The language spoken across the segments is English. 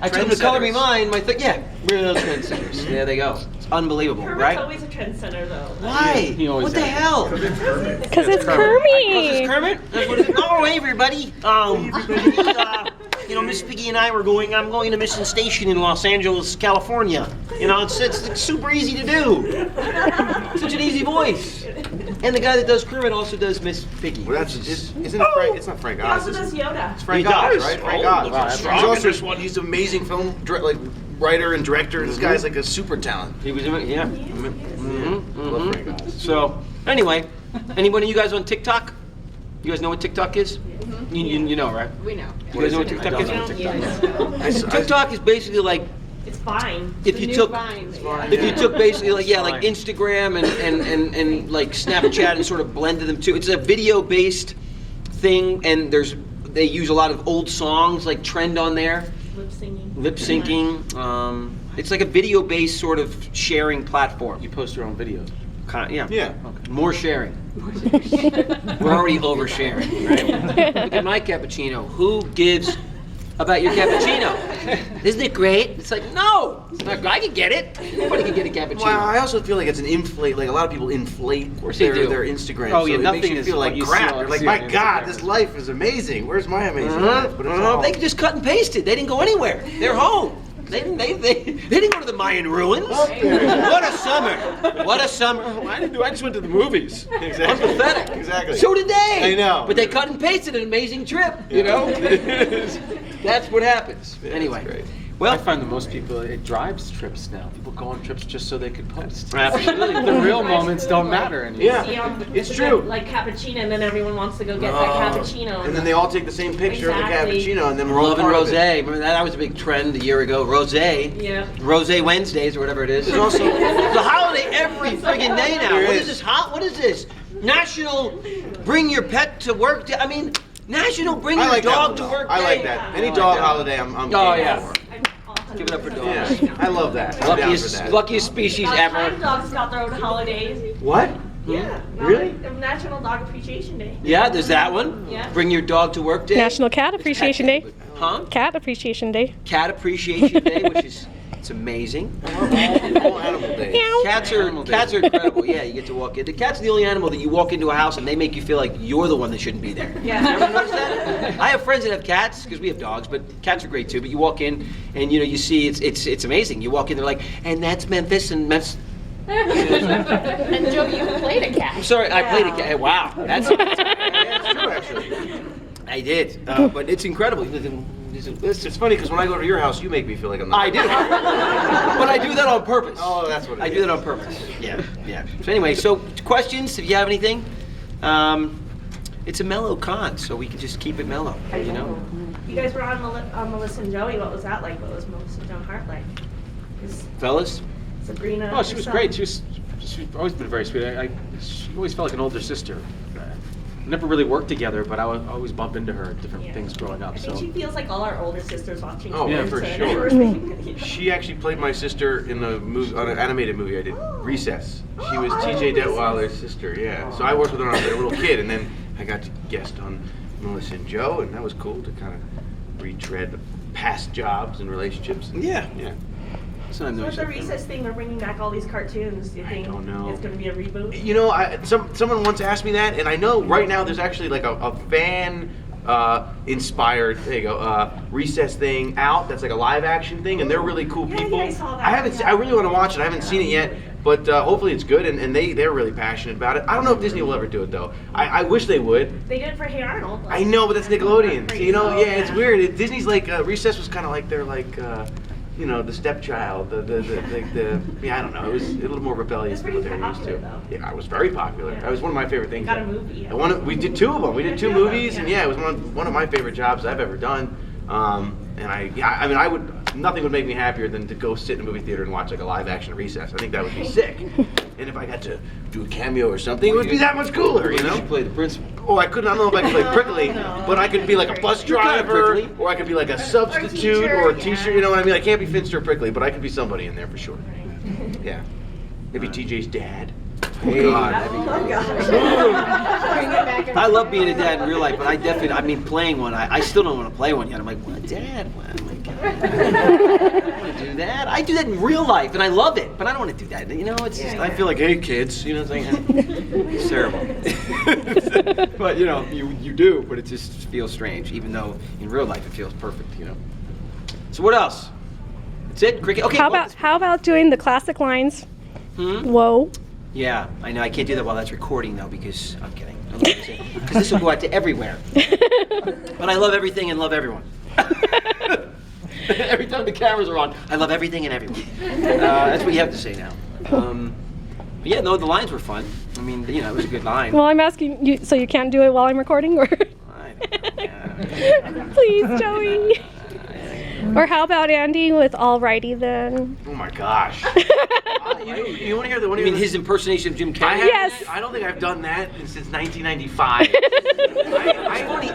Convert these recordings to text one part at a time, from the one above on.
I told them to color me mine. Real trendsetters. There they go. It's unbelievable, Kermit's right? always a trendsetter, though. Why? What the hell? Because it's Kermit. Kermit? That's what it is. Oh, hey, everybody. Miss Piggy and I'm going to Mission Station in Los Angeles, California. It's super easy to do. Such an easy voice. And the guy that does Kermit also does Miss Piggy. Well, isn't it Frank? It's not Frank He Oz. also does Yoda. It's Frank He Oz, does? right? Frank Oh, Oz. look at He's also he's an amazing film writer and director. This guy's like a super talent. He was, yeah. Love Frank Oz. So, anyway, anybody of you guys on TikTok? You guys know what TikTok is? You know, right? We know. You guys know what TikTok is? Yes. TikTok is basically like It's fine. if you took Vines. basically like like Instagram and like Snapchat and sort of blended them too. It's a video based thing, and they use a lot of old songs like trend on there. Lip syncing. It's like a video based sort of sharing platform. You post your own videos. Yeah. Yeah. Okay. More sharing. We're already oversharing. Right? Look at my cappuccino. Who gives about your cappuccino? Isn't it great? It's like, no, it's not. I can get it. Anybody can get a cappuccino. Well, I also feel like it's an inflate. Like a lot of people inflate they do. their Instagram. Oh, yeah, so it nothing makes you is feel what like you crap. see You're on- like, see my on God, Instagram. this life is amazing. Where's my amazing life? But it's all They just cut and pasted. They didn't go anywhere. They're home. They didn't go to the Mayan ruins. What a summer! What a summer! I didn't do. I just went to the movies. Exactly. Pathetic. Exactly. So did they. I know. But they cut and pasted an amazing trip. That's what happens. Anyway. great. Well, I find that most people, it drives trips now. People go on trips just so they could post. absolutely. The real moments don't matter anymore. Yeah, it's true. Like cappuccino, and then everyone wants to go get that cappuccino. And then they all take the same picture Exactly. of the cappuccino, and then we're all Love and part of rosé. it. Remember that was a big trend a year ago. Rosé. Yeah. Rosé Wednesdays or whatever it is. There's also it's a holiday every friggin' day now. There What is. is this? What is this? National Bring Your Pet to Work Day. I mean, National Bring I Your like Dog that to one, Work though. Day. I like that. Any dog holiday, I'm Oh, game yeah. for. Give it up for dogs. Yeah, I love that. I'm down for that. Luckiest species Time ever. dogs got their own holidays. What? Yeah. Really? National Dog Appreciation Day. Yeah, there's that one. Yeah. Bring your dog to work day. National Cat Appreciation Day. Huh? Cat Appreciation Day. Cat Appreciation Day, which is it's amazing. All animal days. Cats are incredible. Yeah, you get to walk in. The cat's the only animal that you walk into a house and they make you feel like you're the one that shouldn't be there. Yeah. Ever notice that? I have friends that have cats because we have dogs, but cats are great too. But you walk in and you see it's amazing. You walk in, they're like, and that's Memphis and Memphis. And Joe, you played a cat. I'm sorry, I played a cat. Wow, that's That's true, actually. I did, but it's incredible. It's funny because when I go to your house, you make me feel like I'm not. I do, but I do that on purpose. Oh, that's what it I is. do that on purpose. Yeah. So anyway, questions? If you have anything, it's a mellow con, so we can just keep it mellow. You know. You guys were on Melissa and Joey. What was that like? What was Melissa Joan Hart like? Is Fellas? Sabrina. Oh, she was herself- great. She's always been very sweet. She always felt like an older sister. Never really worked together, but I would always bump into her at different Yeah. things growing up. I think So she feels like all our older sisters watching. Oh, yeah, Friends for and sure. everything. She actually played my sister in a movie, on an animated movie I did, Recess. She was T.J. Detweiler's sister, yeah. So I worked with her when I was a little kid, and then I got to guest on Melissa and Joe, and that was cool to kind of retread past jobs and relationships. Yeah. Yeah. So I'm So with the doing recess thing, we're bringing back all these cartoons. Do you think don't know. it's going to be a reboot? You know, someone once asked me that, and I know right now there's actually like a fan inspired, there you go, Recess thing out that's like a live action thing, and they're really cool Yeah, people. yeah, I saw that, I haven't yeah. I really want to watch it. I haven't seen it yet, but hopefully it's good, and they're really passionate about it. I don't know if Disney will ever do it though. I wish they would. They did it for Hey Arnold. I know, but that's Nickelodeon. Crazy. You know, yeah, it's Yeah. weird. Disney's like Recess was kind of like they're like. You know, the stepchild, the yeah, I don't know. It was a little more rebellious It's than what pretty they were used to. popular, though. Yeah, I was very popular. Yeah. That was one of my favorite things. Got a movie. We did two of them. We did two two of them, movies, and yeah. yeah, it was one of my favorite jobs I've ever done. And nothing would make me happier than to go sit in a movie theater and watch like a live action Recess. I think that would be sick. And if I got to do a cameo or something, it would be that much cooler, you know? You play the principal. Oh, I don't know if I could play Prickly, but I could be like a bus You're kinda driver, Prickly. or I could be like a substitute, teacher, or a yeah. teacher, you know what I mean? I can't be Finster or Prickly, but I could be somebody in there for sure. Yeah. Maybe TJ's dad. God, that'd be great. I love being a dad in real life, but I mean, playing one, I still don't want to play one yet. I'm like, what, Dad? Oh my God. I don't want to do that. I do that in real life, and I love it, but I don't want to do that. You know, it's just, I feel like, hey, kids, you know, it's like, it's terrible. But, you know, you do, but it just feels strange, even though in real life it feels perfect, you know. So what else? That's it? Cricket? Okay. How about doing the classic lines? Whoa. Yeah, I know. I can't do that while that's recording, though, because I'm kidding. Because this will go out to everywhere. But I love everything and love everyone. Every time the cameras are on, I love everything and everyone. That's what you have to say now. But yeah, no, the lines were fun. I mean, you know, it was a good line. Well, I'm asking you, so you can't do it while I'm recording, or? Please, Joey. Or how about Andy with Alrighty Then? Oh my gosh. You want to hear the one? You mean his impersonation of Jim Carrey? Yes. I don't think I've done that since 1995.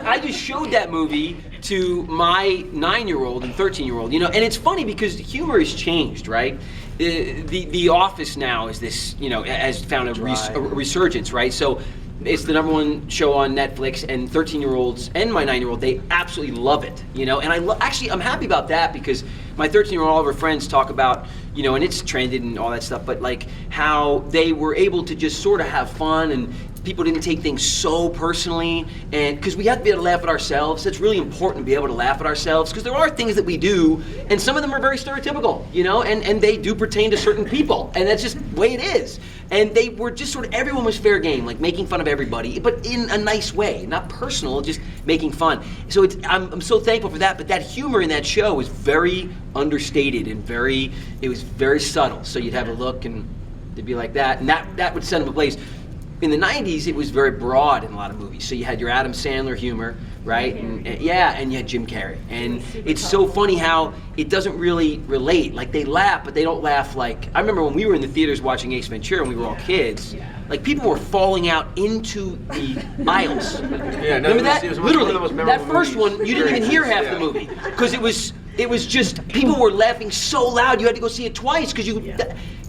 I just showed that movie to my 9-year-old and 13-year-old, you know, and it's funny because humor has changed, right? The Office now is this, you know, has found a resurgence, right? So it's the #1 show on Netflix, and 13-year-olds and my 9-year-old, they absolutely love it, you know. And actually, I'm happy about that because my 13-year-old, all of her friends talk about, you know, and it's trended and all that stuff, but like how they were able to just sort of have fun and people didn't take things so personally, and because we have to be able to laugh at ourselves. It's really important to be able to laugh at ourselves because there are things that we do, and some of them are very stereotypical, you know, and they do pertain to certain people, and that's just the way it is. And they were just sort of, everyone was fair game, like making fun of everybody, but in a nice way, not personal, just making fun. So I'm so thankful for that, but that humor in that show was very understated and it was very subtle. So you'd have a look and it'd be like that, and that would send them a place. In the 90s, it was very broad in a lot of movies. So you had your Adam Sandler humor, right? And you had Jim Carrey. And it's so funny how it doesn't really relate. Like, they laugh, but they don't laugh like... I remember when we were in the theaters watching Ace Ventura when we were all kids, like, people were falling out into the aisles. Yeah, no, remember that? It was Literally, one of the most that memorable first movies. one, you didn't even hear half the movie. Because it was just, people were laughing so loud, you had to go see it twice, because you...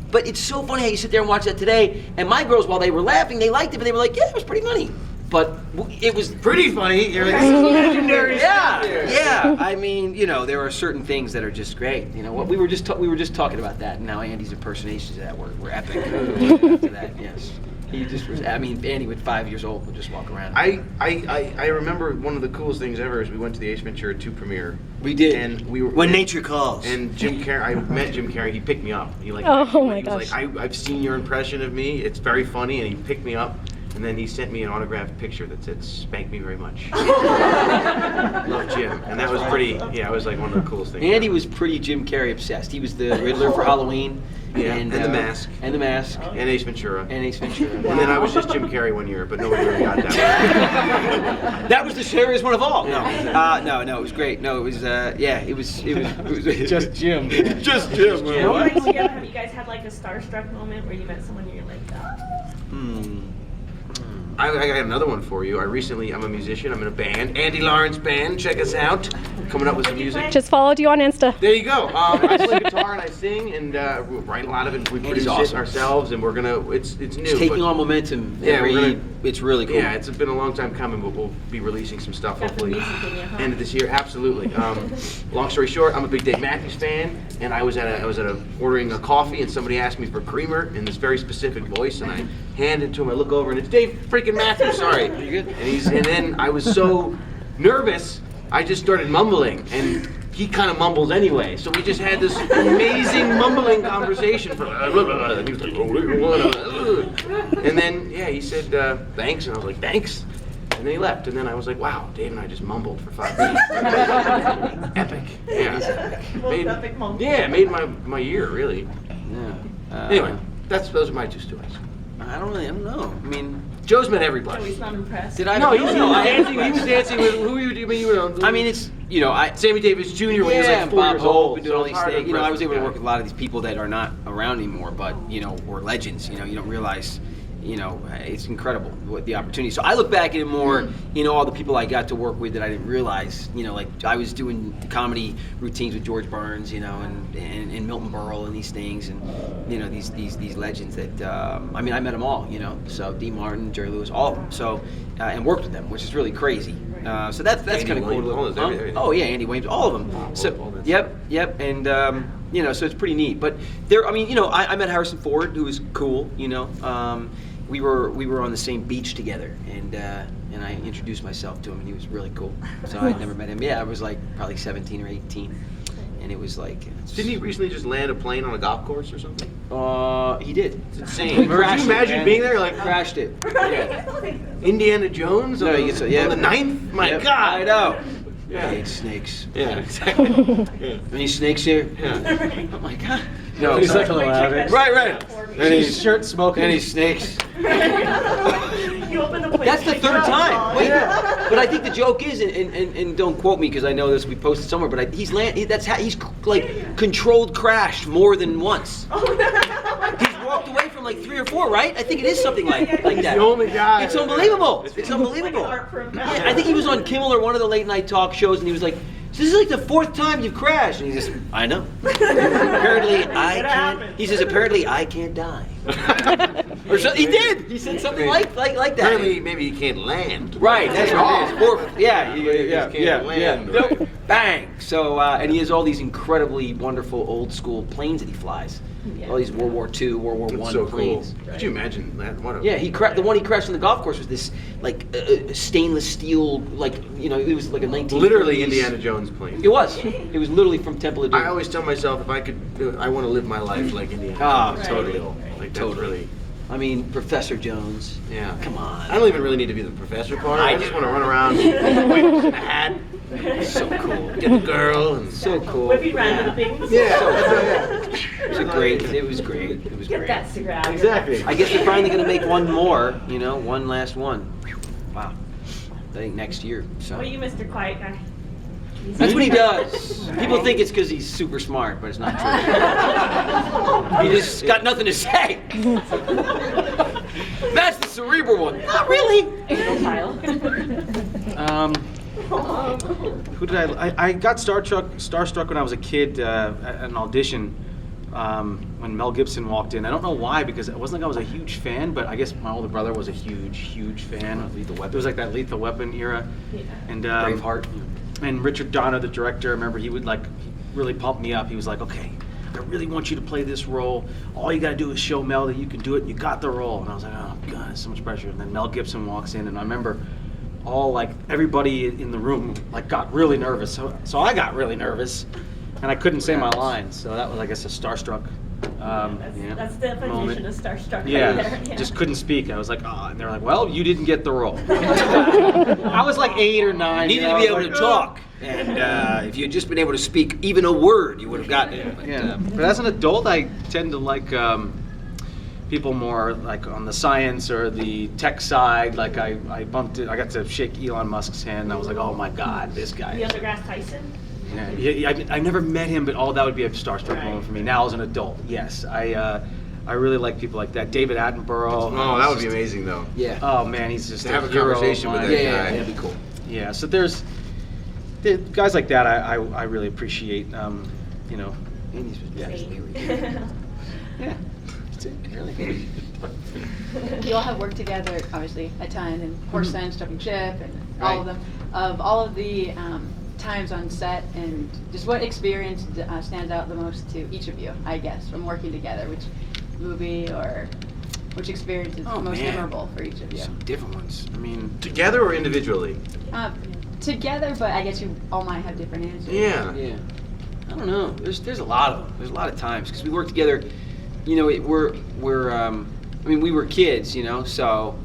But it's so funny how you sit there and watch that today, and my girls, while they were laughing, they liked it, but they were like, yeah, it was pretty funny. But it was pretty funny. You're like, this is legendary. Yeah. I mean, you know, there are certain things that are just great. You know, what we were just talking about that, and now Andy's impersonations of that were epic. After that, yes. He just was. I mean, Andy, with 5 years old, would just walk around. I remember one of the coolest things ever is we went to the Ace Ventura 2 premiere. We did. And we were When Nature Calls. And Jim Carrey, I met Jim Carrey. He picked me up. He like. Oh my he was gosh. like, I've seen your impression of me. It's very funny, and he picked me up. And then he sent me an autographed picture that said, "Spank me very much." Love Jim. And that was pretty. Yeah, it was like one of the coolest things. Andy was pretty Jim Carrey obsessed. He was the Riddler for Halloween. Yeah, and The Mask. And The Mask. And Ace Ventura. And Ace Ventura. And then I was just Jim Carrey one year, but nobody really got that one. That was the scariest one of all. No, it was great. No, it was, it was Just Jim. Just Jim. Have you guys had like a starstruck moment where you met someone and you're like, I got another one for you. I'm a musician. I'm in a band, Andy Lawrence Band. Check us out. Coming up with some music. Just followed you on Insta. There you go. I play guitar and I sing and we write a lot of it. We produce it ourselves, and we're gonna. It's new. It's taking on momentum. Yeah, it's really cool. Yeah, it's been a long time coming, but we'll be releasing some stuff hopefully end of this year. Absolutely. Long story short, I'm a big Dave Matthews fan, and I was ordering a coffee, and somebody asked me for creamer in this very specific voice, and I hand it to him. I look over, and it's Dave freaking Matthews. Sorry. You good? And then I was so nervous, I just started mumbling, and he kind of mumbles anyway. So we just had this amazing mumbling conversation for. And he was like, and then he said thanks, and I was like thanks, and then he left, and then I was like, wow, Dave and I just mumbled for 5 minutes. Epic. Yeah. Made my year really. Yeah. Anyway, those are my 2 stories. I don't know. I mean, Joe's met everybody. Joey's not impressed. did I? No, he was I dancing. He was dancing with who you do? You know. I mean, it's Sammy Davis Jr. when he was like 4 Bob years Hope old. and doing all these things. I was able to work with. with a lot of these people that are not around anymore, but were legends. You don't realize, it's incredible what the opportunity. So I look back at it more, all the people I got to work with that I didn't realize, like I was doing comedy routines with George Burns, and Milton Berle and these things, and these legends that I met them all, so Dean Martin, Jerry Lewis, all of them. So and worked with them, which is really crazy. So that's kind of cool. Oh yeah, Andy Williams, all of them. So yep, and so it's pretty neat. But there, I met Harrison Ford, who was cool. We were on the same beach together, and I introduced myself to him, and he was really cool. So I'd never met him. Yeah, I was like probably 17 or 18, and it was like. Didn't he recently just land a plane on a golf course or something? He did. It's insane. Could you imagine being there? Like crashed it. Yeah. Indiana Jones on the 9th? My God! I know. Yeah. I hate snakes. Yeah, exactly. Any snakes here? Yeah. Oh my God. No, he's like a little average. Right. Any shirt smoking. Any snakes? You open the plate. That's the third time. Wait, but I think the joke is, and don't quote me because I know this. We posted somewhere, but he's like controlled crashed more than once. He's walked away from like 3 or 4, right? I think it is something like that. He's the only guy. It's unbelievable. It's unbelievable. I think he was on Kimmel or one of the late night talk shows, and he was like, "This is like the 4th time you've crashed." And he says, "I know. Apparently I can't." He says, "Apparently I can't die." Or so, he did. He said something like that. Apparently, maybe he can't land. Right. That's what it is. Or, yeah. Land. Nope. Bang. So, and he has all these incredibly wonderful old school planes that he flies. Yeah. All these World War II, World War I So planes. cool. Could you imagine that? The one he crashed on the golf course was this like stainless steel, like it was like a 1930s. Literally Indiana Jones plane. It was. It was literally from Temple of Doom. I always tell myself if I could do it, I want to live my life like Indiana Jones. Totally. Like that's Totally. really. Professor Jones. Yeah. Come on. I don't even really need to be the professor part. I just want to run around in a hat. So cool. Get the girl. And So cool. Whippy random things. It was great. It was great. Get that cigarette out of your Exactly. I guess they're finally going to make one more, one last one. Wow. I think next year. So What are you, Mr. Quiet Guy? that's what he does. People think it's because he's super smart, but it's not true. He just got nothing to say. That's the cerebral one. Not really. Who did I got starstruck when I was a kid at an audition when Mel Gibson walked in. I don't know why, because it wasn't like I was a huge fan, but I guess my older brother was a huge fan of Lethal Weapon. It was like that Lethal Weapon era. Yeah. And Braveheart. And Richard Donner, the director, I remember he really pumped me up. He was like, "Okay, I really want you to play this role. All you got to do is show Mel that you can do it, and you got the role." And I was like, "Oh God, it's so much pressure." And then Mel Gibson walks in, and I remember everybody in the room got really nervous. So I got really nervous, and I couldn't say my lines. So that was, I guess, a starstruck. That's the definition of starstruck. Yeah, right there. just couldn't speak. I was like, "Oh," and they're like, "Well, you didn't get the role." I was like 8 or 9. You needed to be able to talk. And if you had just been able to speak even a word, you would have gotten it. But, But as an adult, I tend to like people more like on the science or the tech side. Like I got to shake Elon Musk's hand, and I was like, "Oh my God, this guy." Neil deGrasse Tyson. Yeah, I never met him, but that would be a starstruck moment for me. Now as an adult, yes, I really like people like that. David Attenborough. Oh, that would be amazing, though. yeah. Oh man, he's just To have a hero of conversation with mine. that Yeah, guy. that'd be cool. Yeah, so there's guys like that. I really appreciate. Andy's was Yeah. That's it. Really. You all have worked together, obviously, a ton, and Horse Sense, Jumping Ship, and all of them. Of all of the times on set, and just what experience stands out the most to each of you, I guess, from working together? Which movie or which experience is most memorable for each of you? Some different ones. Together or individually? Together, but I guess you all might have different answers. Yeah. Yeah. I don't know. There's a lot of them. There's a lot of times because we work together. We were kids, so,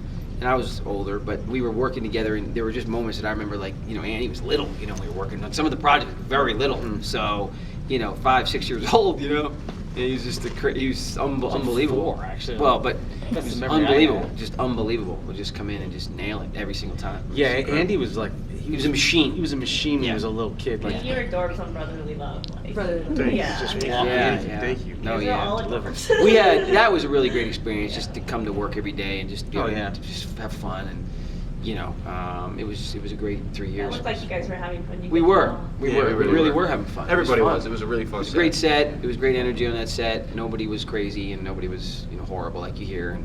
and I was older, but we were working together, and there were just moments that I remember, Andy was little, we were working on some of the projects, very little, so, 5, 6 years old, and he's just he was unbelievable. 4, actually. Well, but it That's was the memory I unbelievable, had. just unbelievable. We'll just come in and just nail it every single time. Yeah, Andy was like, He was a machine. He was a machine when he Yeah. was a little kid. Like, You were adorbs on Brotherly Love. Like, Brotherly yeah. Just I mean, walk Yeah, in. yeah. Thank you. No, these are yeah. all delivered. adorbs. We had that was a really great experience just to come to work every day and just Oh, yeah. just have fun and it was a great 3 It years. looked like you guys were having fun. You We could were. tell. We Yeah, were. we We really really were. were having fun. Everybody it was. was. Fun. It was a really fun It was a set. great set. It was great energy on that set. Nobody was crazy and nobody was horrible like you hear, and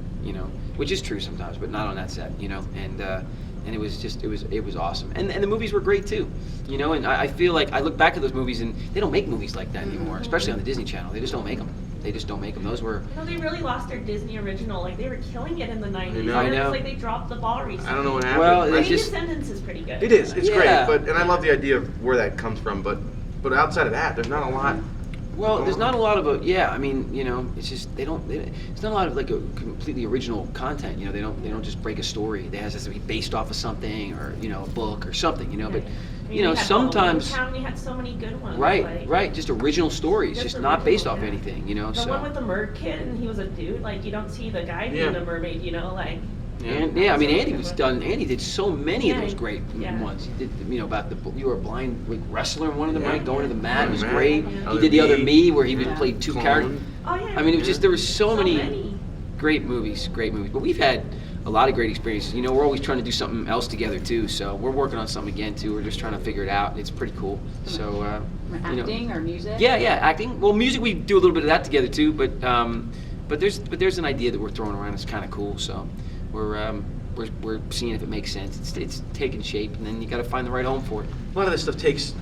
which is true sometimes, but not on that set. And it was just it was awesome. And the movies were great too. And I feel like I look back at those movies and they don't make movies like that anymore, especially on the Disney Channel. They just don't make them. They just don't make them. Those were. No, they really lost their Disney original. Like they were killing it in the 90s. know. I And know. It's like they dropped the ball recently. I don't know what happened. Well, I it's mean, just Descendants is pretty good. It is. It's Yeah. great, and I love the idea of where that comes from. But outside of that, there's not a lot. Well, there's not a lot of it's just it's not a lot of like a completely original content. They don't just break a story. It has to be based off of something or a book or something. But I mean, we had sometimes Halloween Town, we had so many good ones. right, like, just original stories, Just just not based off original, yeah. anything. The So one with the merc kid and he was a dude. Like you don't see the guy being Yeah. a mermaid. Like. and I mean Andy did so many of Yeah, those great yeah. ones. He did about you were a blind wrestler in one of them, Yeah. right? Going to the mat was Yeah. great. Yeah. He did the other Me. Me where he Yeah. played two Clone. characters. Oh yeah. I mean, it was just there were so many many. great movies. But we've had a lot of great experiences. We're always trying to do something else together too. So we're working on something again too. We're just trying to figure it out. It's pretty cool. So Acting or music? yeah, acting. Well, music we do a little bit of that together too. But there's an idea that we're throwing around. It's kind of cool. So we're seeing if it makes sense. It's taking shape, and then you got to find the right home for it. A lot of this stuff takes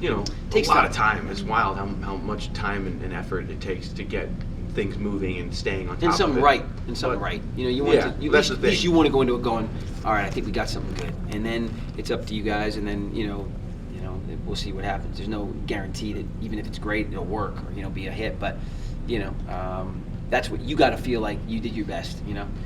Takes a lot time. of time. It's wild how much time and effort it takes to get things moving and staying on top And of something it. right. And something But- right. You want Yeah, to. You, that's at the least thing. you want to go into it going, all right, I think we got something good. And then it's up to you guys. And then we'll see what happens. There's no guarantee that even if it's great, it'll work or be a hit. But that's what you got to feel like you did your best.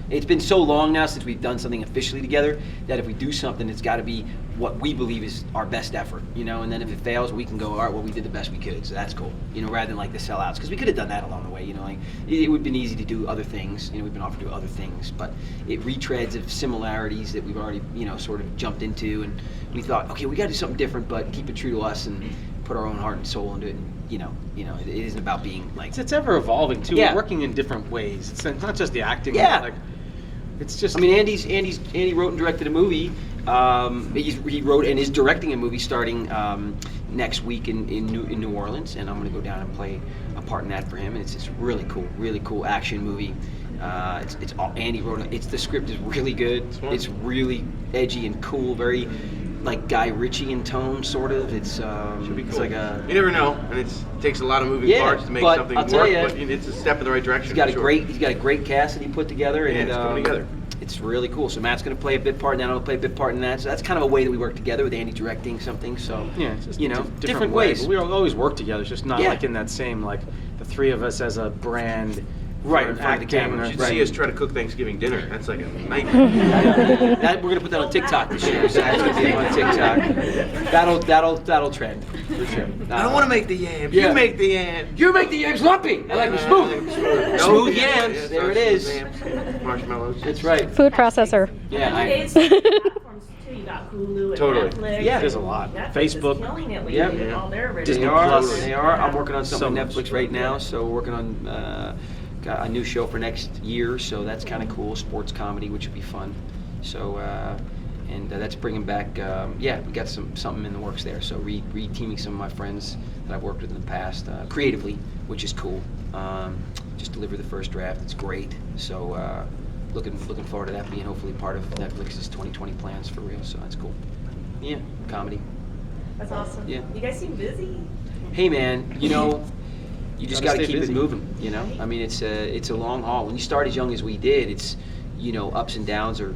It's been so long now since we've done something officially together that if we do something, it's got to be what we believe is our best effort. And then if it fails, we can go, all right, well, we did the best we could, so that's cool. Rather than like the sellouts, because we could have done that along the way. Like it would have been easy to do other things. We've been offered to do other things, but it retreads of similarities that we've already sort of jumped into, and we thought, okay, we got to do something different, but keep it true to us and put our own heart and soul into it. And, it isn't about being like it's ever evolving too. Yeah. We're working in different ways. It's not just the acting. Yeah. Like, it's just. I mean, Andy wrote and directed a movie. He wrote and is directing a movie starting next week in New Orleans, and I'm going to go down and play a part in that for him. And it's this really cool action movie. It's all Andy wrote. The script is really good. It's really edgy and cool, very like Guy Ritchie in tone, sort of. It's Should be it's cool. like a. You never know, and it takes a lot of moving Yeah, parts to make but something I'll tell work. ya, But it's a step in the right direction. He's got for a sure. great cast that he put together, Yeah, and it's coming together. it's really cool. So Matt's going to play a bit part, and then I'll play a bit part in that. So that's kind of a way that we work together with Andy directing something. So Yeah, it's just different ways. We always work together. It's just not Yeah. like in that same like the three of us as a brand. Right, for in front of the acting camera. or- You should Right. see us try to cook Thanksgiving dinner. That's like a nightmare. We're gonna put that on TikTok this year. So that's gonna be on TikTok. That'll trend for sure. I don't want to make the yams. Yeah. You make the yams. You make the yams lumpy. I like them smooth. Smooth yams. Yeah, There it smooth is. yams. Marshmallows. That's right. Food processor. Yeah. Nowadays, platforms too. You got Hulu and Totally. Netflix. Yeah. There's a lot. Netflix Facebook. is killing it lately Yeah. with all their They Disney originals. are. Plus. They are. I'm working on something So on much. Netflix right now. So we're working on got a new show for next year. So that's kind of cool. Sports comedy, which would be fun. So and that's bringing back. We got something in the works there. So re-teaming some of my friends that I've worked with in the past creatively, which is cool. Just delivered the first draft. It's great. So looking forward to that being hopefully part of Netflix's 2020 plans for real. So that's cool. Yeah, comedy. That's awesome. Yeah. You guys seem busy. Hey man, you just got Gotta to stay keep busy. it moving. I mean, it's a long haul. When you start as young as we did, it's ups and downs are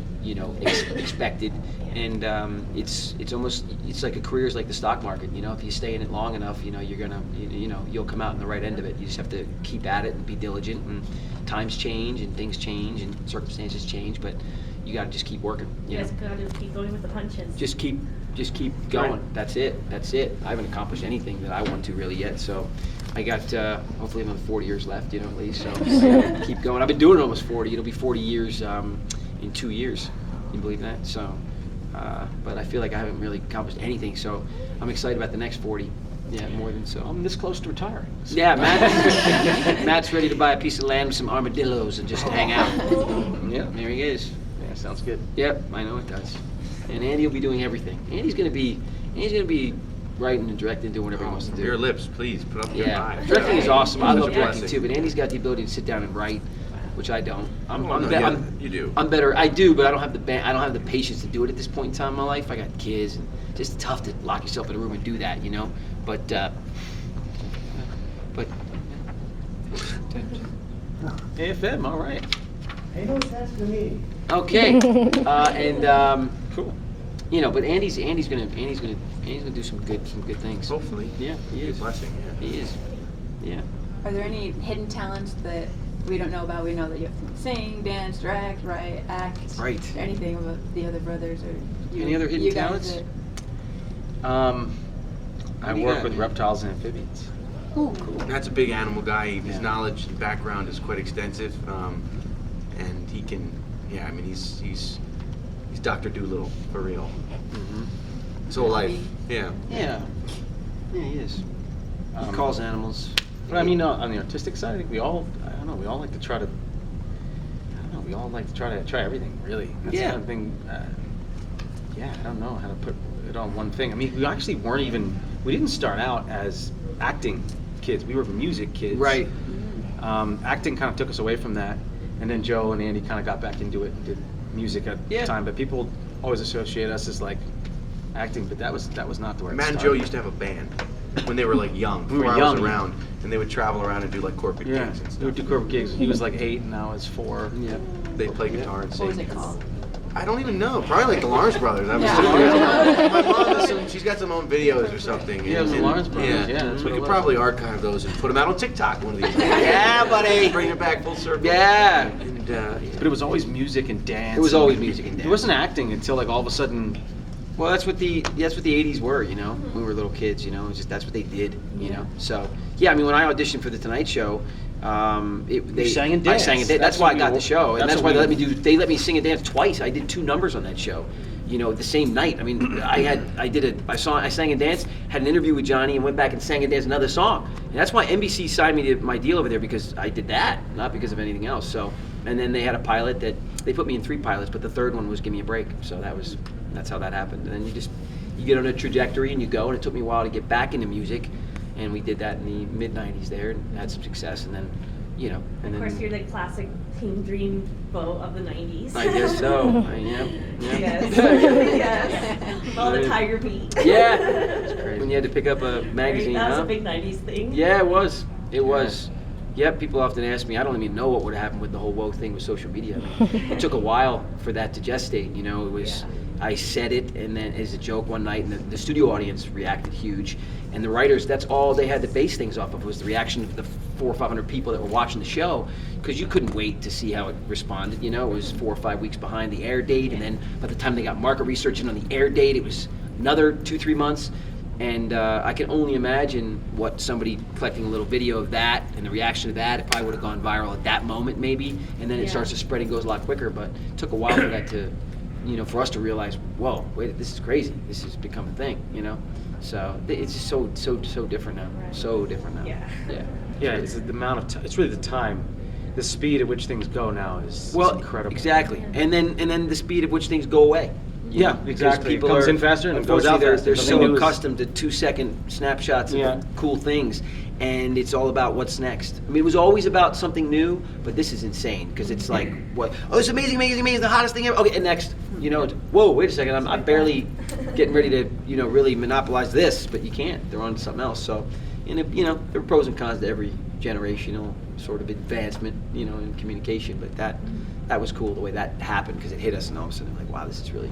expected, and it's almost like a career is like the stock market. If you stay in it long enough, you're gonna you'll come out on the right end of it. You just have to keep at it and be diligent. And times change and things change and circumstances change, but you got to just keep working. You guys got to keep going with the punches. Just keep going. Right. That's it. I haven't accomplished anything that I want to really yet. So I got hopefully another 40 years left, at least. So I gotta keep going. I've been doing it almost 40. It'll be 40 years in 2 years. Can you believe that? So but I feel like I haven't really accomplished anything. So I'm excited about the next 40. Yeah, more than so. I'm this close to retiring. Yeah, Matt's ready to buy a piece of land with some armadillos and just hang out. Yeah. There he is. Yeah, sounds good. Yep, I know it does. And Andy will be doing everything. Andy's gonna be writing and directing, doing whatever he wants to do. Your lips, please put up your Yeah, eyes. directing is awesome. I Such love a directing blessing. too, but Andy's got the ability to sit down and write, which I don't. You do. I'm better. I do, but I don't have I don't have the patience to do it at this point in time in my life. I got kids, and just tough to lock yourself in a room and do that, you know. But AFM, all right. Ain't no sense to me. okay, and Cool. you know, but Andy's gonna do some good things. Hopefully. Yeah, he Be a is. blessing, yeah. He is. Yeah. Are there any hidden talents that we don't know about? We know that you have to sing, dance, direct, write, act. Right. Anything about the other brothers or you? Any other hidden you guys talents? I do you work got? with reptiles and amphibians. That's a big animal guy. His Yeah. knowledge and background is quite extensive, and he can. Yeah, I mean, he's Dr. Doolittle for real. Mm-hmm. His whole life. Hobby. Yeah. Yeah. Yeah, he is. He calls animals. But I mean, on the artistic side, I think we all like to try to. I don't know. We all like to try everything, really. That's Yeah. the kind of thing. I don't know how to put it on one thing. I mean, we actually we didn't start out as acting kids. We were music kids. Right. Acting kind of took us away from that, and then Joe and Andy kind of got back into it and did music at Yeah. the time. But people always associate us as like acting, but that was not the way. Matt and Joe used to have a band when they were like young, We were before I young. was around, and they would travel around and do like corporate Yeah, gigs and we would stuff. do corporate gigs. He was like 8, and now it's 4. Yeah. They'd play guitar and sing. What was it called? I don't even know. Probably like the Lawrence Brothers. I was Yeah. My mom has she's got some own videos or something. Yeah, it was the Lawrence Brothers. Yeah, that's we what it could was. probably archive those and put them out on TikTok one of these days. Yeah, buddy. Bring it back full circle. Yeah. And But it was always music and dance. It was always music and dance. It wasn't acting until like all of a sudden. Well, that's what the 80s were, you know. When we were little kids, you know. It's just that's what they did, you know. So yeah, I mean, when I auditioned for the Tonight Show, they sang and I danced. sang and danced. That's That's why I what got we- the show, and that's that's what why we- they let me sing and dance twice. I did 2 numbers on that show, you know, the same night. I mean, I sang and danced, had an interview with Johnny, and went back and sang and danced another song. And that's why NBC signed me to my deal over there, because I did that, not because of anything else. So, and then they had a pilot that they put me in 3 pilots, but the third one was Give Me a Break. So that's how that happened. And then you get on a trajectory and you go, and it took me a while to get back into music, and we did that in the mid-90s there and had some success, and then, you know, and Of then course, you're the classic teen dream beau of the 90s. I guess so. I am. Yeah. Yes. Yes. All the Tiger Beat. Yeah. When you had to pick up a magazine, That was huh? a big 90s thing. Yeah, it was. It was. Yeah, people often ask me, I don't even know what would have happened with the whole woke thing with social media. I mean, it took a while for that to gestate, you know. It was, I said it, and then as a joke one night, and the studio audience reacted huge. And the writers, that's all they had to base things off of, was the reaction of the 400 or 500 people that were watching the show, because you couldn't wait to see how it responded, you know. It was 4 or 5 weeks behind the air date, and then by the time they got market research in on the air date, it was another 2-3 months. And I can only imagine what somebody collecting a little video of that and the reaction to that, it probably would have gone viral at that moment maybe, and then it starts to spread and goes a lot quicker. But it took a while for that to, you know, for us to realize, whoa, wait, this is crazy. This has become a thing, you know. So it's just so different now. Right. So different now. Yeah. Yeah, it's the amount of time. It's really the time, the speed at which things go now is incredible. Exactly. And then the speed at which things go away. Yeah, Because exactly. It people comes are, in faster and it goes out unfortunately, faster. they're Something so new is- accustomed to 2-second snapshots of Yeah. cool things, and it's all about what's next. I mean, it was always about something new, but this is insane because it's like, what? Oh, it's amazing, the hottest thing ever. Okay, and next, you know, whoa, wait a second, I'm barely getting ready to, you know, really monopolize this, but you can't. They're on something else. So, and it, you know, there are pros and cons to every generational sort of advancement, you know, in communication. But that was cool the way that happened, because it hit us, and all of a sudden, like, wow, this is really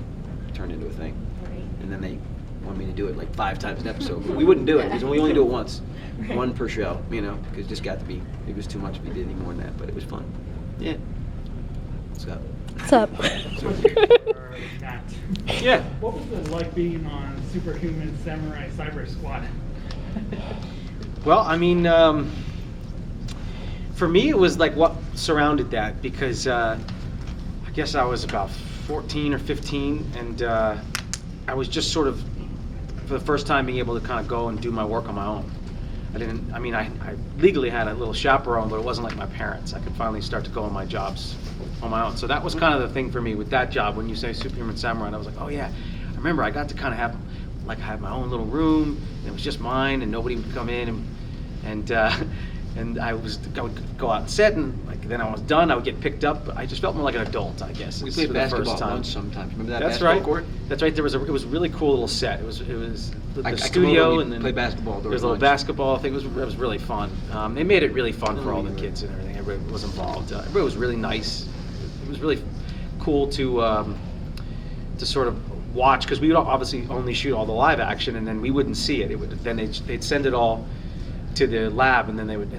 turned into a thing. Right. And then they wanted me to do it like 5 times an episode, but we wouldn't do it because we only do it once, one per show, you know, because it just got to be, it was too much if we did any more than that, but it was fun. Yeah. What's up? What's up? Matt, Yeah. what was it like being on Superhuman Samurai Cyber Squad? Well, I mean, for me, it was like what surrounded that, because I guess I was about 14 or 15, and I was just sort of, for the first time, being able to kind of go and do my work on my own. I legally had a little chaperone, but it wasn't like my parents. I could finally start to go on my jobs on my own. So that was kind of the thing for me with that job. When you say Superhuman Samurai, and I was like, oh yeah, I remember I got to kind of have, like, I had my own little room, and it was just mine, and nobody would come in, and I would go out and set, and like then I was done, I would get picked up. I just felt more like an adult, I guess. We It's played for the first basketball time. once sometimes. Remember that That's basketball right. court? That's right. It was a really cool little set. It was the I come over studio, and and then play basketball there was a during little lunch. basketball thing. It was really fun. They made it really fun for all the kids and everything. Everybody was involved. Everybody was really nice. It was really cool to sort of watch, because we would obviously only shoot all the live action, and then we wouldn't see it. Then they'd send it all to the lab, and then they would.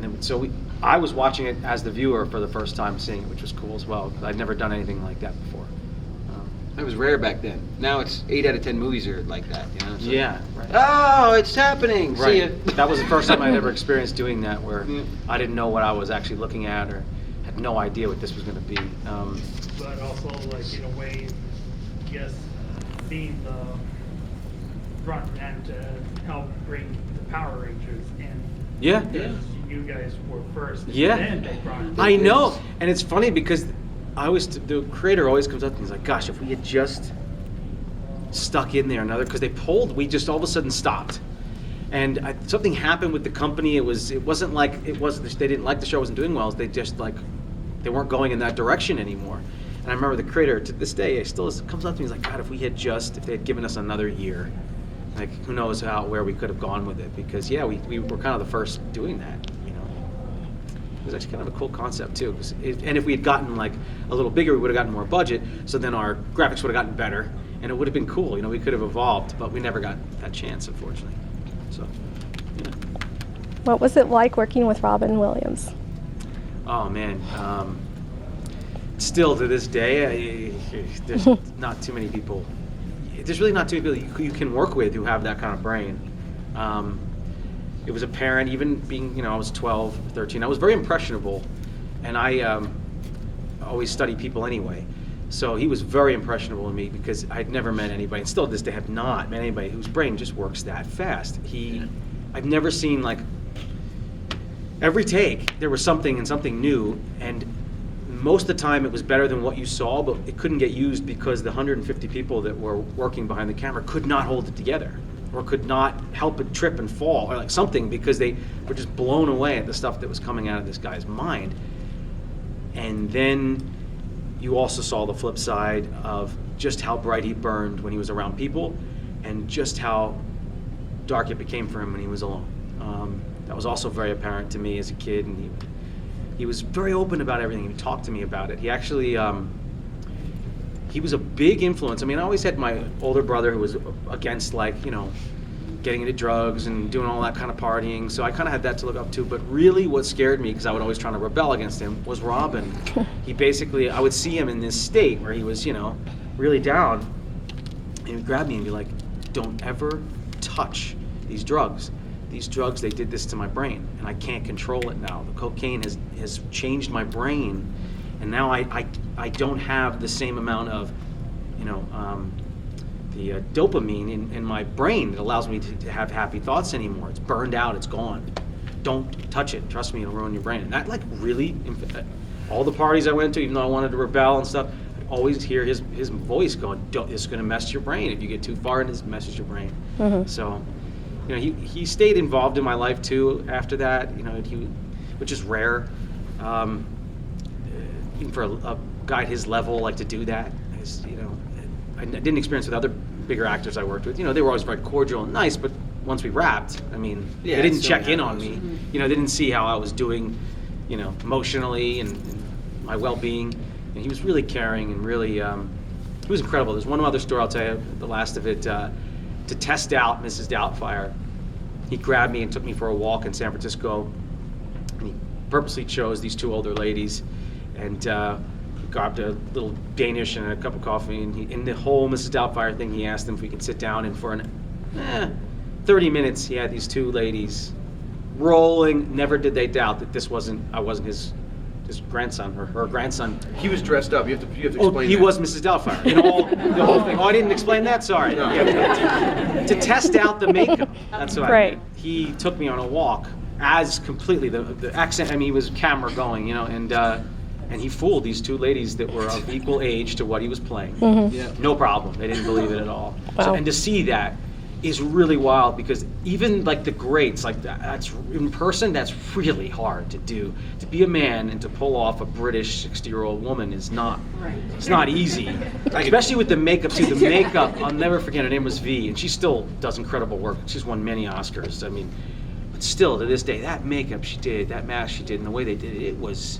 I was watching it as the viewer for the first time, seeing it, which was cool as well, because I'd never done anything like that before. It was rare back then. Now it's 8 out of 10 movies are like that. You know? So, Yeah, right. oh, it's happening. See ya. Right. That was the first time I'd ever experienced doing that, where I didn't know what I was actually looking at, or had no idea what this was going to be. But also, like, in a way, yes, being the front end to help bring the Power Rangers in. Yeah. Because you guys were first. And Yeah. then they brought I know, and it's funny because the creator always comes up and he's like, "Gosh, if we had just stuck in there another," because we just all of a sudden stopped, and something happened with the company. It wasn't like they didn't like the show, wasn't doing well. They just they weren't going in that direction anymore. And I remember the creator to this day, he still comes up to me. He's like, "God, if they had given us another year, like who knows where we could have gone with it?" Because we were kind of the first doing that. It was actually kind of a cool concept too. And if we had gotten like a little bigger, we would have gotten more budget. So then our graphics would have gotten better, and it would have been cool. We could have evolved, but we never got that chance, unfortunately. So, yeah. What was it like working with Robin Williams? Oh man, still to this day, there's not too many people. There's really not too many people you can work with who have that kind of brain. It was apparent, even being, I was 12, 13, I was very impressionable, and I always study people anyway. So he was very impressionable to me, because I'd never met anybody, and still to this day have not met anybody whose brain just works that fast. I've never seen, like, every take, there was something new, and most of the time it was better than what you saw, but it couldn't get used because the 150 people that were working behind the camera could not hold it together, or could not help it trip and fall, or like something, because they were just blown away at the stuff that was coming out of this guy's mind. And then you also saw the flip side of just how bright he burned when he was around people, and just how dark it became for him when he was alone. That was also very apparent to me as a kid, and he was very open about everything. He talked to me about it. He actually, he was a big influence. I mean, I always had my older brother who was against, getting into drugs and doing all that kind of partying, so I kind of had that to look up to. But really what scared me, because I would always try to rebel against him, was Robin. He basically, I would see him in this state where he was, really down, and he would grab me and be like, "Don't ever touch these drugs. These drugs, they did this to my brain, and I can't control it now. The cocaine has changed my brain, and now I don't have the same amount of, the dopamine in my brain that allows me to have happy thoughts anymore. It's burned out, it's gone. Don't touch it. Trust me, it'll ruin your brain." And that really, all the parties I went to, even though I wanted to rebel and stuff, I'd always hear his voice going, "It's going to mess your brain. If you get too far, it messes your brain." Mm-hmm. So, he stayed involved in my life too after that, which is rare. Even for a guy at his level, to do that, I didn't experience with other bigger actors I worked with. They were always very cordial and nice, but once we wrapped, they didn't check in on me. They didn't see how I was doing, emotionally and my well-being. And he was really caring and really, he was incredible. There's one other story I'll tell you, the last of it. To test out Mrs. Doubtfire, he grabbed me and took me for a walk in San Francisco, and he purposely chose these two older ladies, and he grabbed a little Danish and a cup of coffee, and in the whole Mrs. Doubtfire thing, he asked them if we could sit down, and for 30 minutes he had these two ladies rolling. Never did they doubt that I wasn't his his grandson or her grandson. He was dressed up. You have to Oh, explain he that. was Mrs. Doubtfire. You know, the whole thing. Oh, I didn't explain that. Sorry. No. Yeah, to test out the makeup. That's what I Right. did. He took me on a walk as completely the accent. I mean, he was camera going, you know, and he fooled these two ladies that were of equal age to what he was playing. Yeah. No problem. They didn't believe it at all. So, Wow. and to see that is really wild because even like the greats, like that's in person, that's really hard to do. To be a man and to pull off a British 60-year-old woman is not. Right. It's not easy, especially with the makeup too. The makeup, I'll never forget. Her name was V, and she still does incredible work. She's won many Oscars. I mean, but still to this day, that makeup she did, that mask she did, and the way they did it, it was.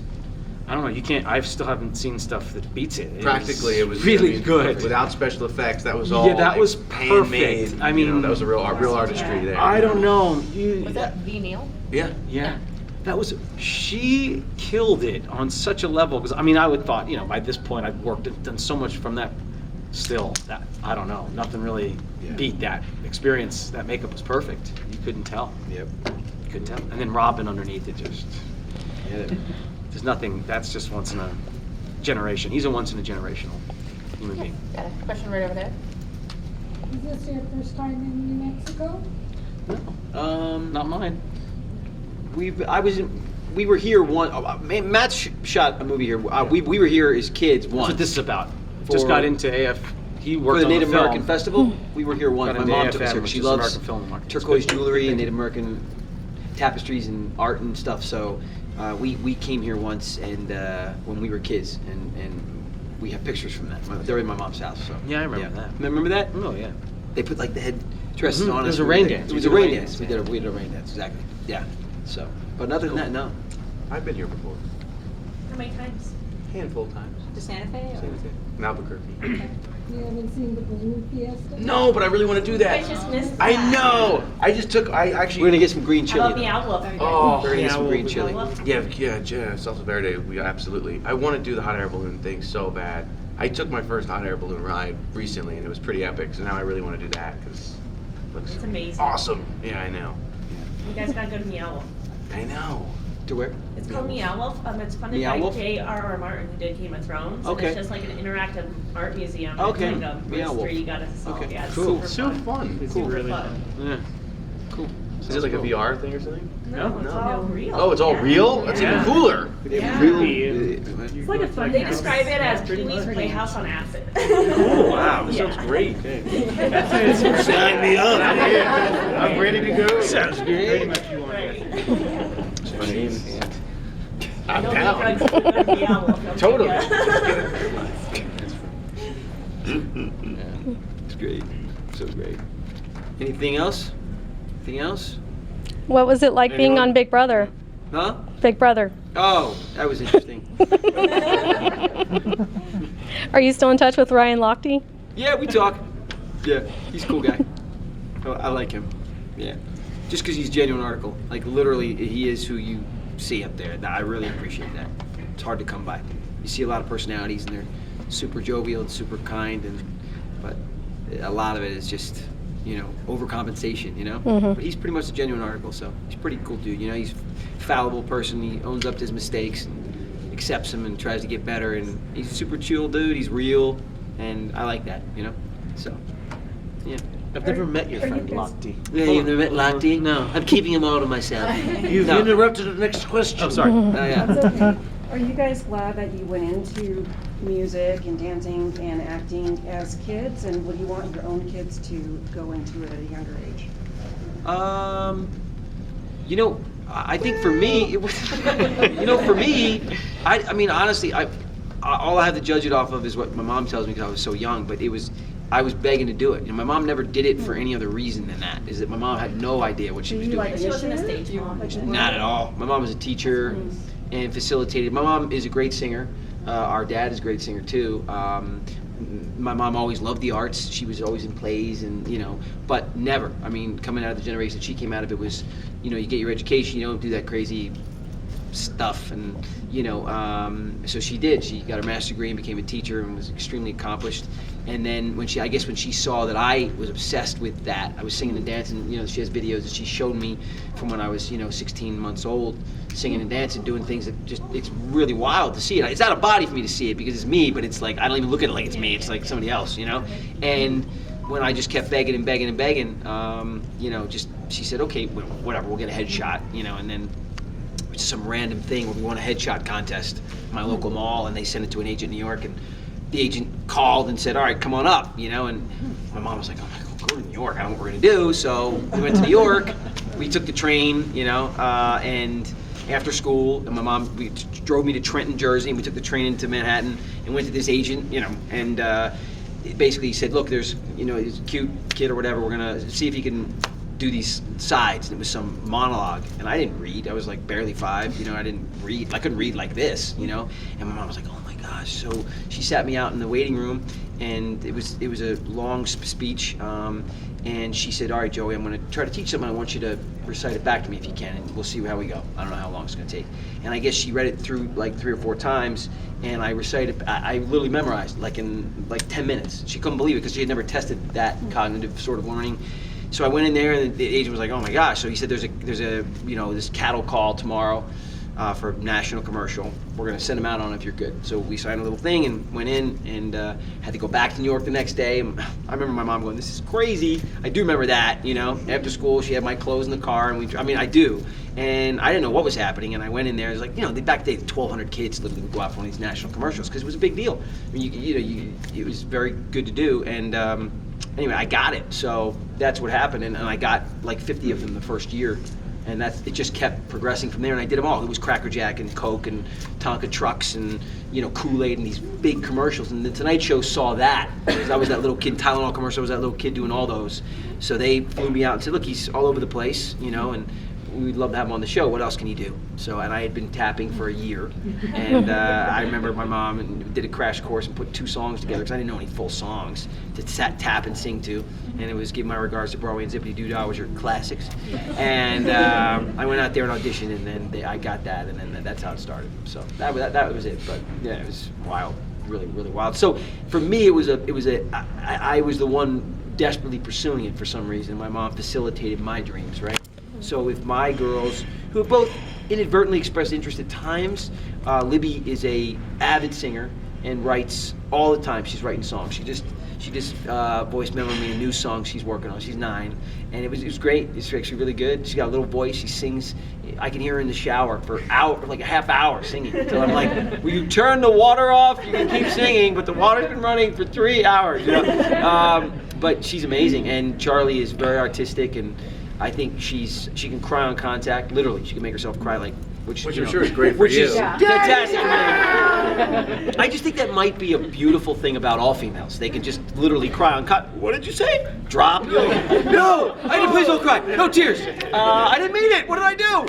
I don't know. You can't. I still haven't seen stuff that beats it. Practically, it was really I mean, good. without special effects. That was all. Yeah, that was handmade. perfect. I you mean, know, that was a real artistry there. I don't know. Was that V Neil? Yeah. Yeah. That was, she killed it on such a level. Because, I mean, I would thought, you know, by this point I've worked and done so much from that. Still, that, I don't know. Nothing really beat that experience. That makeup was perfect. You couldn't tell. Yep. You couldn't tell. And then Robin underneath it just, there's nothing, that's just once in a generation. He's a once in a generational human being. Got a question right over there. Is this your first time in New Mexico? Not mine. We were here one. Matt shot a movie here. We were here as kids That's once. what this is about. Just For- got into AF. He For worked the on Native the film. American Festival, we were here once. Got My into mom took us AFM, here. which She is loves American Film Market. It's turquoise good. jewelry and Native American tapestries and art and stuff. So we came here once and when we were kids, and we have pictures from that. They're in my mom's house. So Yeah, I remember that. Remember that? Oh yeah. They put like the head dresses Mhm. on It us. was a rain dance. It was a rain dance. We did a rain dance. Exactly. Yeah. So, but other than that, no. I've been here before. How many times? Handful of times. To Santa Fe? Or? In Albuquerque. You haven't seen the balloon fiesta? No, but I really want to do that. I just missed I that. know. I actually. We're gonna get some green How chili. about the owl? Oh, We're gonna get some green chili. Yeah, Salsa Verde. We absolutely. I want to do the hot air balloon thing so bad. I took my first hot air balloon ride recently, and it was pretty epic. So now I really want to do that because it looks It's amazing. awesome. Yeah, I know. You guys gotta go to Meow Wolf. I know. To where? It's called Meow Wolf. It's funded Meow by Wolf? J.R.R. Martin, who did Game of Thrones. Okay. And it's just like an interactive art museum. Okay. It's like a Meow Wolf. mystery you gotta solve. Okay. Yeah, it's Cool. super So fun. fun. It's Super really fun. fun. Yeah. Cool. Is it like a VR thing or something? No, it's all real. Oh, it's all Yeah. real? That's Yeah. even cooler. Yeah. It's like a fun. They describe it as Pee-wee's Playhouse on acid. Oh, wow. That Yeah. sounds great. Sign me up. I'm ready to go. Sounds Pretty good. much you want Right. I'm Don't down. do drugs, go to Meow Wolf. They'll Totally. take It's great. So great. Anything else? Anything else? What was it like being on Big Brother? Huh? Big Brother. Oh, that was interesting. Are you still in touch with Ryan Lochte? Yeah, we talk. Yeah, he's a cool guy. I like him. Yeah. Just because he's genuine article. Like, literally, he is who you see up there. I really appreciate that. It's hard to come by. You see a lot of personalities, and they're super jovial and super kind, but a lot of it is just, you know, overcompensation, you know? Mhm. But he's pretty much a genuine article, so he's a pretty cool dude. You know, he's a fallible person. He owns up to his mistakes and accepts them and tries to get better, and he's a super chill dude. He's real, and I like that, you know? So, yeah. I've never met your friend Lochte. Yeah, you've never met Lochte? No. I'm keeping him all to myself. You've No. interrupted the next question. Oh, sorry. Oh, yeah. That's okay. Are you guys glad that you went into music and dancing and acting as kids? And would you want your own kids to go into it at a younger age? You know, I think for me, it was, you know, for me, I mean, honestly, all I have to judge it off of is what my mom tells me because I was so young, but I was begging to do it. And my mom never did it for any other reason than that, is that my mom had no idea what she was doing. She wasn't a stage mom. Not at all. My mom was a teacher and facilitated. My mom is a great singer. Our dad is a great singer too. My mom always loved the arts. She was always in plays and, you know, but never. I mean, coming out of the generation that she came out of, it was, you know, you get your education, you don't do that crazy stuff. And, you know, so she did. She got her master's degree and became a teacher and was extremely accomplished. And then when she saw that I was obsessed with that, I was singing and dancing. She has videos that she showed me from when I was 16 months old, singing and dancing, doing things that it's really wild to see it. It's out of body for me to see it because it's me, but it's like I don't even look at it like it's me. It's like somebody else, And when I just kept begging and begging and begging, she said, okay, whatever, we'll get a headshot, and then it's some random thing where we won a headshot contest at my local mall, and they sent it to an agent in New York, and the agent called and said, all right, come on up, and my mom was like, oh my God, go to New York, I don't know what we're gonna do. So we went to New York, we took the train, and after school, and my mom drove me to Trenton, Jersey, and we took the train into Manhattan and went to this agent, and basically he said, look, there's, he's a cute kid or whatever, we're gonna see if he can do these sides. And it was some monologue, and I didn't read. I was like barely 5, I didn't read. I couldn't read like this, and my mom was like, oh my gosh. So she sat me out in the waiting room, and it was a long speech, and she said, all right, Joey, I'm going to try to teach something. I want you to recite it back to me if you can, and we'll see how we go. I don't know how long it's going to take. And I guess she read it through like 3 or 4 times, and I recited. I literally memorized like in 10 minutes. She couldn't believe it because she had never tested that cognitive sort of learning. So I went in there, and the agent was like, "Oh my gosh!" So he said, "There's a this cattle call tomorrow for a national commercial. We're gonna send them out on if you're good." So we signed a little thing and went in and had to go back to New York the next day. I remember my mom going, "This is crazy." I do remember that. After school, she had my clothes in the car, and I do. And I didn't know what was happening, and I went in there. It was like, back then, 1,200 kids literally would go out for one of these national commercials because it was a big deal. I mean, it was very good to do, and anyway, I got it. So that's what happened, and I got like 50 of them the first year, and it just kept progressing from there. And I did them all. It was Cracker Jack and Coke and Tonka trucks and Kool-Aid and these big commercials. And the Tonight Show saw that because I was that little kid. Tylenol commercial. I was that little kid doing all those. So they flew me out and said, "Look, he's all over the place, and we'd love to have him on the show. What else can you do?" So, and I had been tapping for a year, and I remember my mom did a crash course and put 2 songs together because I didn't know any full songs to tap and sing to, and it was "Give My Regards to Broadway" and "Zippity Doo Dah" was your classics, and I went out there and auditioned, and then I got that, and then that's how it started. So that was it. But yeah, it was wild, really, really wild. So for me, I was the one desperately pursuing it for some reason. My mom facilitated my dreams, right? So if my girls, who have both inadvertently expressed interest at times, Libby is a avid singer and writes all the time. She's writing songs. She just voice memoed me a new song she's working on. She's 9, and it was great. It's actually really good. She's got a little voice. She sings. I can hear her in the shower for like a half hour singing until I'm like, "Will you turn the water off? You can keep singing, but the water's been running for 3 hours." But she's amazing, and Charlie is very artistic, and I think she can cry on contact. Literally, she can make herself cry, which I'm sure is great for which you. Is fantastic. I just think that might be a beautiful thing about all females. They can just literally cry on contact. What did you say? Drop. No, I didn't. Please don't cry. No tears. I didn't mean it. What did I do?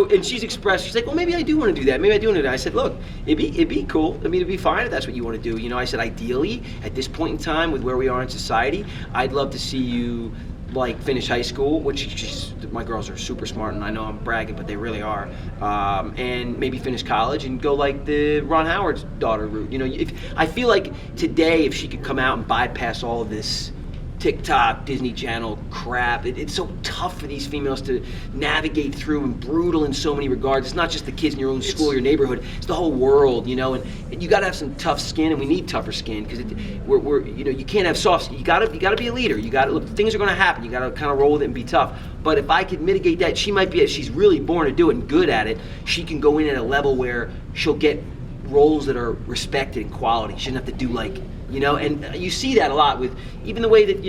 And she's expressed. She's like, well, maybe I do want to do that. Maybe I do want to do that. I said, look, it'd be cool. I mean, it'd be fine if that's what you want to do. I said, ideally, at this point in time, with where we are in society, I'd love to see you finish high school, which my girls are super smart, and I know I'm bragging, but they really are. And maybe finish college and go the Ron Howard's daughter route. I feel like today, if she could come out and bypass all of this TikTok, Disney Channel crap. It's so tough for these females to navigate through and brutal in so many regards. It's not just the kids in your own school, your neighborhood. It's the whole world, and you got to have some tough skin, and we need tougher skin because you can't have soft. You got to be a leader. You got to look. Things are going to happen. You got to kind of roll with it and be tough. But if I could mitigate that, she's really born to do it and good at it. She can go in at a level where she'll get roles that are respected and quality. She doesn't have to do and you see that a lot with even the way that,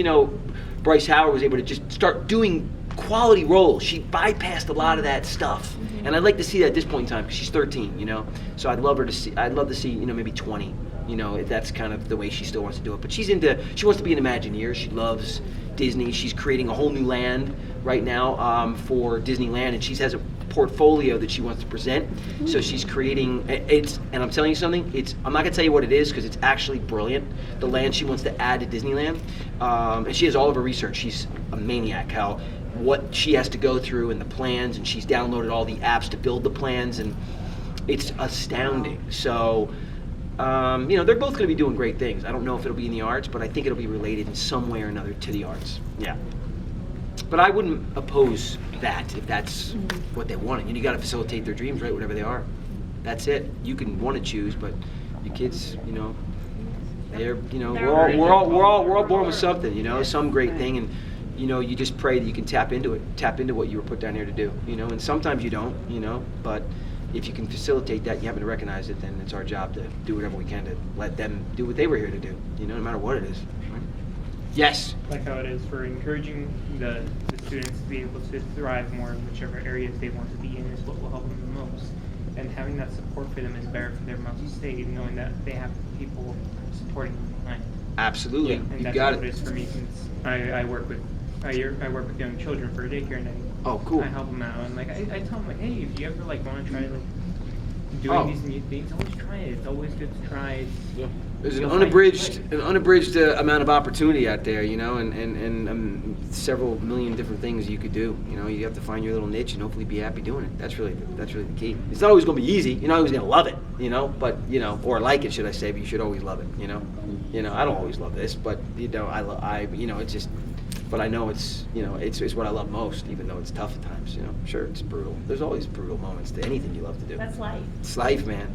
Bryce Howard was able to just start doing quality roles. She bypassed a lot of that stuff. And I'd like to see that at this point in time because she's 13, So I'd love to see, maybe 20, if that's kind of the way she still wants to do it. But she wants to be an Imagineer. She loves Disney. She's creating a whole new land right now for Disneyland, and she has a portfolio that she wants to present. So she's creating and I'm telling you something, I'm not gonna tell you what it is because it's actually brilliant, the land she wants to add to Disneyland, and she has all of her research. She's a maniac what she has to go through and the plans, and she's downloaded all the apps to build the plans, and it's astounding. So They're both going to be doing great things. I don't know if it'll be in the arts, but I think it'll be related in some way or another to the arts. Yeah. But I wouldn't oppose that if that's what they wanted. You got to facilitate their dreams, right? Whatever they are. That's it. You can want to choose, but your kids, they're, we're all born with something, some great thing, and you just pray that you can tap into what you were put down here to do, and sometimes you don't, but if you can facilitate that, you happen to recognize it, then it's our job to do whatever we can to let them do what they were here to do, no matter what it is. Right? Yes. Like how it is for encouraging the students to be able to thrive more in whichever areas they want to be in is what will help them the most. And having that support for them is better for their mental state, knowing that they have people supporting them behind. Absolutely. And you that's got what it. it is for me, since I work with young children for a daycare, and Oh, cool. I help them out. And I tell them hey, if you ever want to try doing these new things, always try it. It's always good to try. There's an unabridged amount of opportunity out there, and several million different things you could do. You have to find your little niche and hopefully be happy doing it. That's really the key. It's not always going to be easy. You're not always going to love it, but or like it, should I say? But you should always love it. I don't always love this, but it's just. But I know it's what I love most, even though it's tough at times. Sure, it's brutal. There's always brutal moments to anything you love to do. That's life. It's life, man.